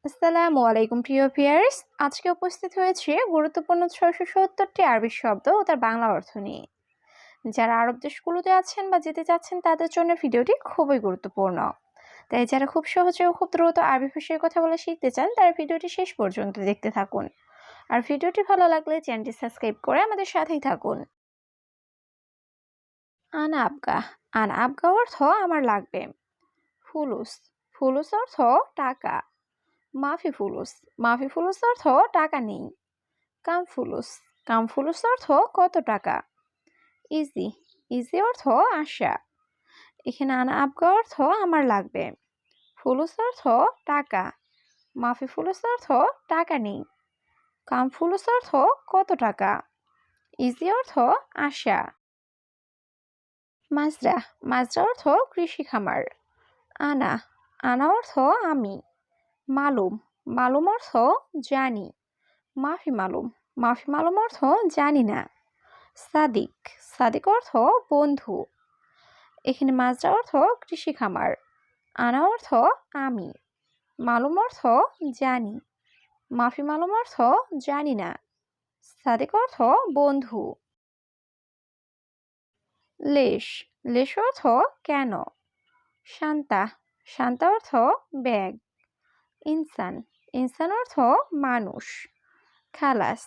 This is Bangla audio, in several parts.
আসসালামু আলাইকুম প্রিয় ভিউয়ার্স। আজকে উপস্থিত হয়েছে গুরুত্বপূর্ণ ৬৭০টি আরবি শব্দ ও তার বাংলা অর্থ নিয়ে। যারা আরব দেশগুলোতে আছেন বা যেতে চাচ্ছেন তাদের জন্য ভিডিওটি খুবই গুরুত্বপূর্ণ। তাই যারা খুব সহজে ও খুব দ্রুত আরবি ভাষায় কথা বলা শিখতে চান তারা ভিডিওটি শেষ পর্যন্ত দেখতে থাকুন। আর ভিডিওটি ভালো লাগলে চ্যানেলটি সাবস্ক্রাইব করে আমাদের সাথেই থাকুন। আনা আবগা। আনা আবগা অর্থ আমার লাগবে। ফুলুস। ফুলুস অর্থ টাকা। মাফি ফুলুস। মাফি ফুলুস অর্থ টাকা নেই। কাম ফুলুস। কাম ফুলুস অর্থ কত টাকা। ইজি। ইজি অর্থ আশা। এখানে আনা আবগা অর্থ আমার লাগবে। ফুলুস অর্থ টাকা। মাফি ফুলুস অর্থ টাকা নেই। কাম ফুলুস অর্থ কত টাকা। ইজি অর্থ আশা। মাজরা। মাজরা অর্থ কৃষি খামার। আনা। আনা অর্থ আমি। মালুম। মালুম অর্থ জানি। মাফি মালুম। মাফি মালুম অর্থ জানি না। সাদিক। সাদিক অর্থ বন্ধু। এখানে মাজরা অর্থ কৃষি খামার। আনা অর্থ আমি। মালুম অর্থ জানি। মাফি মালুম অর্থ জানি না। সাদিক অর্থ বন্ধু। লেশ। লেশ অর্থ কেন। শান্তা। শান্তা অর্থ ব্যাগ। ইনসান। ইনসান অর্থ মানুষ। খালাস।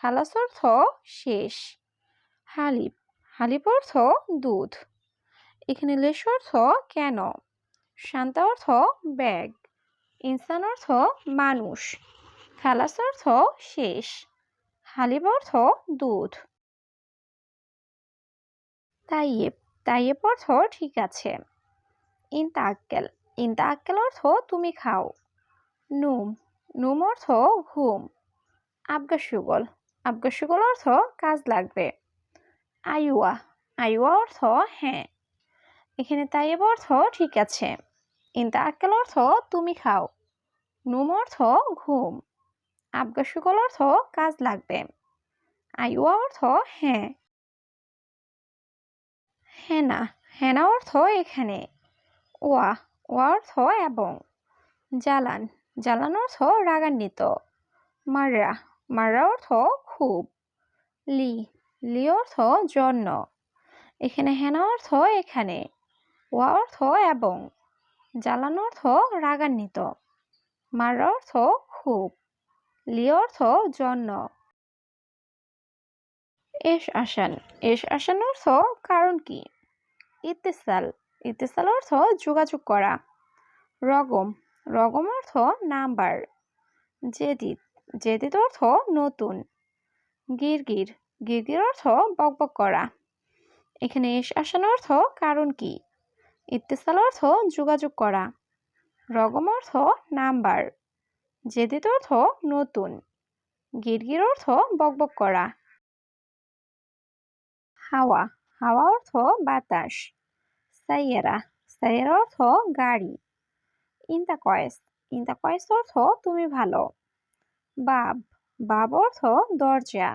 খালাস অর্থ শেষ। হালিব। হালিব অর্থ দুধ। এখানে লেশ অর্থ কেন। শান্তা অর্থ ব্যাগ। ইনসান অর্থ মানুষ। খালাস অর্থ শেষ। হালিব অর্থ দুধ। তাইয়েব। তাইয়েব অর্থ ঠিক আছে। ইনতা আক্কেল। ইনতা আক্কেল অর্থ তুমি খাও। নুম। নুম অর্থ ঘুম। আবগা সুগল। আবগা সুগল অর্থ কাজ লাগবে। আইওয়া। আইওয়া অর্থ হ্যাঁ। এখানে তাইয়েব অর্থ ঠিক আছে। ইনতা আক্কেল অর্থ তুমি খাও। নুম অর্থ ঘুম। আবগা সুগল অর্থ কাজ লাগবে। আইওয়া অর্থ হ্যাঁ। হেনা। হেনা অর্থ এখানে। ওয়া। ওয়া অর্থ এবং। জ্বালান। জ্বালান অর্থ রাগান্বিত। মাররা। মাররা অর্থ খুব। লি। লি অর্থ জন্য। এখানে হেনা অর্থ এখানে। ওয়া অর্থ এবং। জ্বালান অর্থ রাগান্বিত। মাররা অর্থ খুব। লি অর্থ জন্য। এস আসান। এস আসান অর্থ কারণ কি। ইত্তেসাল। ইত্তেসাল অর্থ যোগাযোগ করা। রগম। রগম অর্থ নাম্বার। জেদিদ। জেদিদ অর্থ নতুন। গিরগির। গিরগির অর্থ বকবক করা। এখানে এস আসান অর্থ কারণ কি। ইত্তেসাল অর্থ যোগাযোগ করা। রগম অর্থ নাম্বার। জেদিদ অর্থ নতুন। গিরগির অর্থ বকবক করা। হাওয়া। হাওয়া অর্থ বাতাস। সাইয়ারা। সাইয়ারা অর্থ গাড়ি। ইনতা কয়েস। ইনতা কয়েস অর্থ তুমি ভালো। বাব। বাব অর্থ দরজা।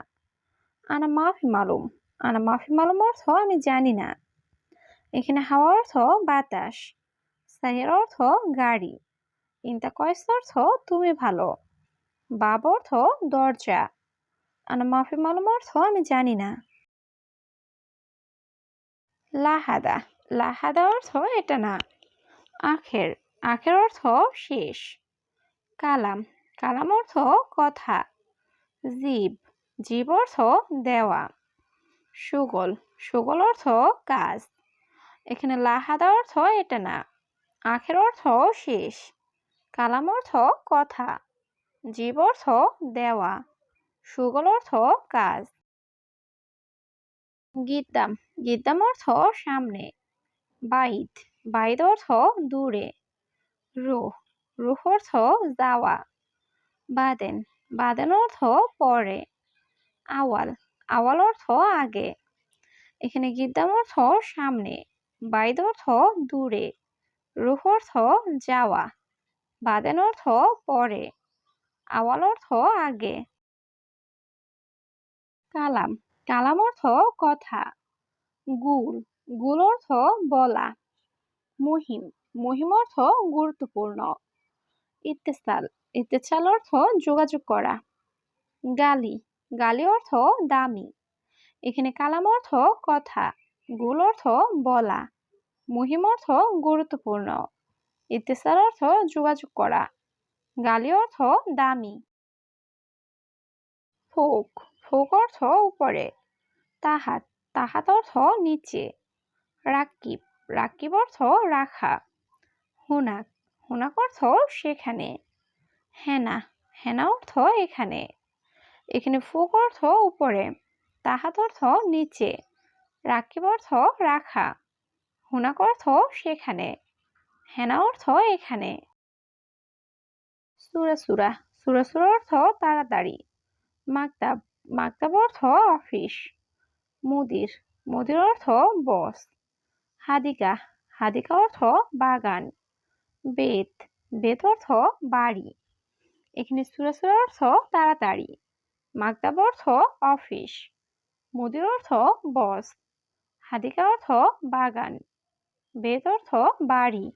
আনা মাফি মালুম। আনা মাফি মালুম অর্থ আমি জানি না। এখানে হাওয়া অর্থ বাতাস। সাইয়ারা অর্থ গাড়ি। ইনতা কয়েস অর্থ তুমি ভালো। বাব অর্থ দরজা। আনা মাফি মালুম অর্থ আমি জানি না। লাহাদা। লাহাদা অর্থ এটা না। আখের। আখের অর্থ শেষ। কালাম। কালাম অর্থ কথা। জীব। জীব অর্থ দেওয়া। সুগল। সুগল অর্থ কাজ। এখানে লাহাদা অর্থ এটা না। আখের অর্থ শেষ। কালাম অর্থ কথা। জীব অর্থ দেওয়া। সুগল অর্থ কাজ। গিদ্দাম। গিদ্দাম অর্থ সামনে। বাইদ। বাইদ অর্থ দূরে। রুহ। রুহ অর্থ যাওয়া। বাদেন। বাদেন অর্থ পরে। আওয়াল। আওয়াল অর্থ আগে। এখানে গিদ্দাম অর্থ সামনে। বাইদ অর্থ দূরে। রুহ অর্থ যাওয়া। বাদেন অর্থ পরে। আওয়াল অর্থ আগে। কালাম। কালাম অর্থ কথা। গুল। গুল অর্থ বলা। মুহিম। মুহিম অর্থ গুরুত্বপূর্ণ। ইত্তেসাল ইত্তেসাল অর্থ যোগাযোগ করা। গালি গালি অর্থ দামি। এখানে কালাম অর্থ কথা, গুল অর্থ বলা, মুহিম অর্থ গুরুত্বপূর্ণ। ইত্তেসাল অর্থ যোগাযোগ করা। গালি অর্থ দামি। ফোক ফোক অর্থ উপরে। তাহাত তাহাত অর্থ নিচে। রাকিব রাকিব অর্থ রাখা। হুনাক হুনাক অর্থ সেখানে। হেনা হেনা অর্থ এখানে। এখানে ফোক অর্থ উপরে, তাহাত অর্থ নিচে, রাকিব অর্থ রাখা, হুনাক অর্থ সেখানে, হেনা অর্থ এখানে। সুরা সুরা সুরা সুরা অর্থ তাড়াতাড়ি। মাকতাব মাকতাব অর্থ অফিস। মুদির মুদির অর্থ বস। হাদিকা হাদিকা অর্থ বাগান। বেত বেত অর্থ বাড়ি। এখানে সুরা সুরা অর্থ তাড়াতাড়ি, মাকতাব অর্থ অফিস, মুদির অর্থ বস, হাদিকা অর্থ বাগান, বেত অর্থ বাড়ি।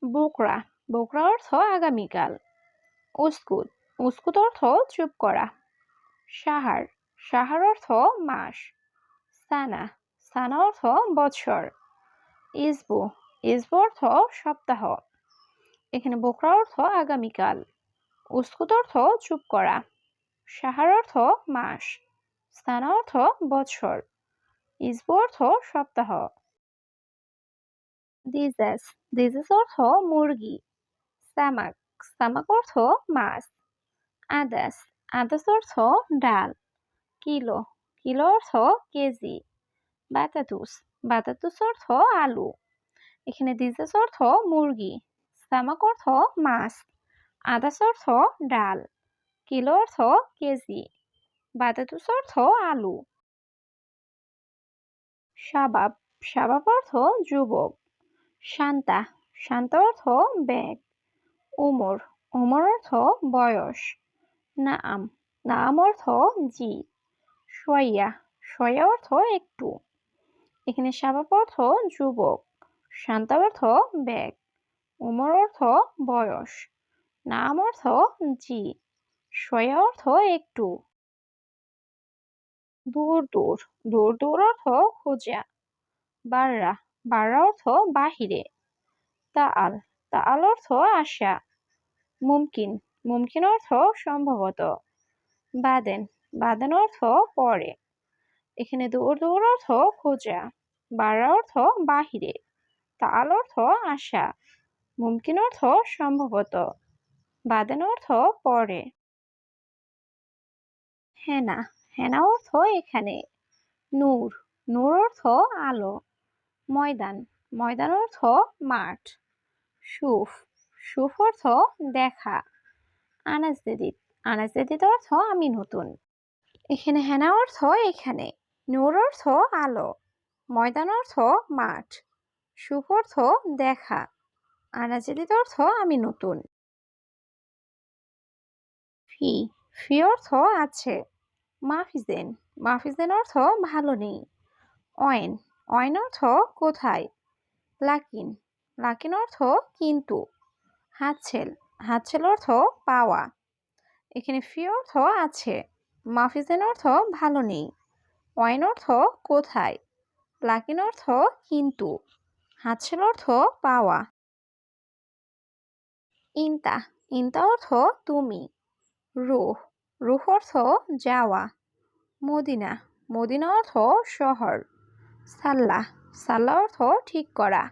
বোকরা বোকরা অর্থ আগামীকাল। উস্কুত উস্কুত অর্থ চুপ করা। সাহার সাহার অর্থ মাস। সানা সানা অর্থ বৎসর। ইসবু ইসবু অর্থ সপ্তাহ। এখানে বোকরা অর্থ আগামীকাল, উস্কুত অর্থ চুপ করা, সাহার অর্থ মাস, সানা অর্থ বৎসর, ইসবু অর্থ সপ্তাহ। দিজেস দিজেস অর্থ মুরগি। সামাক সামাক অর্থ মাছ। আদাস আদাস অর্থ ডাল। কিলো কিলো অর্থ কেজি। বাতাতুস বাতাতুস অর্থ আলু। এখানে দিজেস অর্থ মুরগি, সামাক অর্থ মাছ, আদাস অর্থ ডাল, কিলো অর্থ কেজি, বাতাতুস অর্থ আলু। শাবাব শাবাব অর্থ যুবক। শান্তা শান্তা অর্থ ব্যাগ। উমর উমর অর্থ বয়স। নাআম নাআম অর্থ জি। শোয়া শোয়া অর্থ একটু। এখানে শাবাব অর্থ যুবক, শান্তা অর্থ ব্যাগ, উমর অর্থ বয়স, নাম অর্থ জি, শোয়া অর্থ একটু। দূর দূর দূর দূর অর্থ খোঁজা। বাররা বাররা অর্থ বাহিরে। তাআল তাআল অর্থ আশা। মুমকিন মুমকিন অর্থ সম্ভবত। বাদেন বাদেন অর্থ পরে। এখানে দূর দূর অর্থ খোঁজা, বাররা অর্থ বাহিরে, তাআল অর্থ আশা, মুমকিন অর্থ সম্ভবত, বাদেন অর্থ পরে। হেনা হেনা অর্থ এখানে। নূর নূর অর্থ আলো। ময়দান ময়দান অর্থ মাঠ। সুফ সুফ অর্থ দেখা। আনাজেদিত আনাজেদিত অর্থ আমি নতুন। এখানে হেনা অর্থ এখানে, নূর অর্থ আলো, ময়দান অর্থ মাঠ, সুফ অর্থ দেখা, আনাজেদিত অর্থ আমি নতুন। ফি ফি অর্থ আছে। মাফিজেন মাফিজেন অর্থ ভালো নেই। অয়েন অয়েন অর্থ কোথায়। লাকিন লাকিন অর্থ কিন্তু। হাতছেল হাতছেল অর্থ পাওয়া। এখানে ফি অর্থ আছে, মাফিজেন অর্থ ভালো নেই, অয়েন অর্থ কোথায়, লাকিন অর্থ কিন্তু, হাতছেল অর্থ পাওয়া। ইনতা ইনতা অর্থ তুমি। রুহ রুহ অর্থ যাওয়া। মদিনা মদিনা অর্থ শহর। সাল্লাহ সাল্লাহ অর্থ ঠিক করা।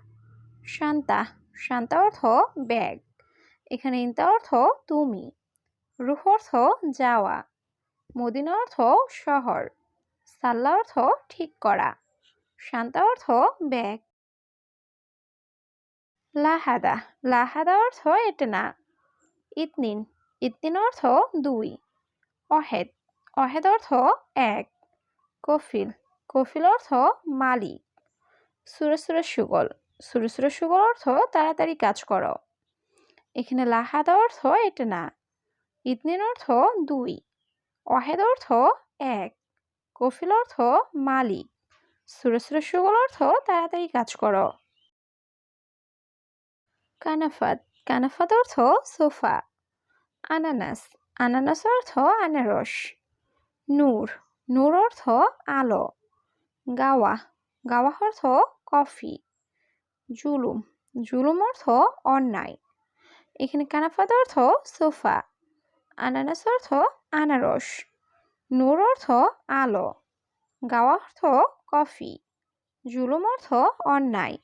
শান্তা শান্তা অর্থ ব্যাগ। এখানে ইনতা অর্থ তুমি, রুহ অর্থ যাওয়া, মদিনা অর্থ শহর, সাল্লাহ অর্থ ঠিক করা, শান্তা অর্থ ব্যাগ। লাহাদা লাহাদা অর্থ এটা না। ইতনিন ইতনিন অর্থ দুই। অহেদ অহেদ অর্থ এক। কফিল কফিল অর্থ মালিক। সুরে সুরে সুগল সুরে সুরে সুগল অর্থ তাড়াতাড়ি কাজ করো। এখানে লাহাদা অর্থ এটা না। ইতনিন অর্থ দুই। অহেদ অর্থ এক। কফিল অর্থ মালিক। সুরে সুরে সুগল অর্থ তাড়াতাড়ি কাজ করো। কানাফাত কানাফাত অর্থ সোফা। আনানাস, আনানাস অর্থ আনারস। নূর, নূর অর্থ আলো। গাওয়া, গাওয়া অর্থ কফি। জুলুম, জুলুম অর্থ অন্যায়। এখানে কানাফাত অর্থ সোফা, আনানাস অর্থ আনারস, নূর অর্থ আলো, গাওয়া অর্থ কফি, জুলুম অর্থ অন্যায়।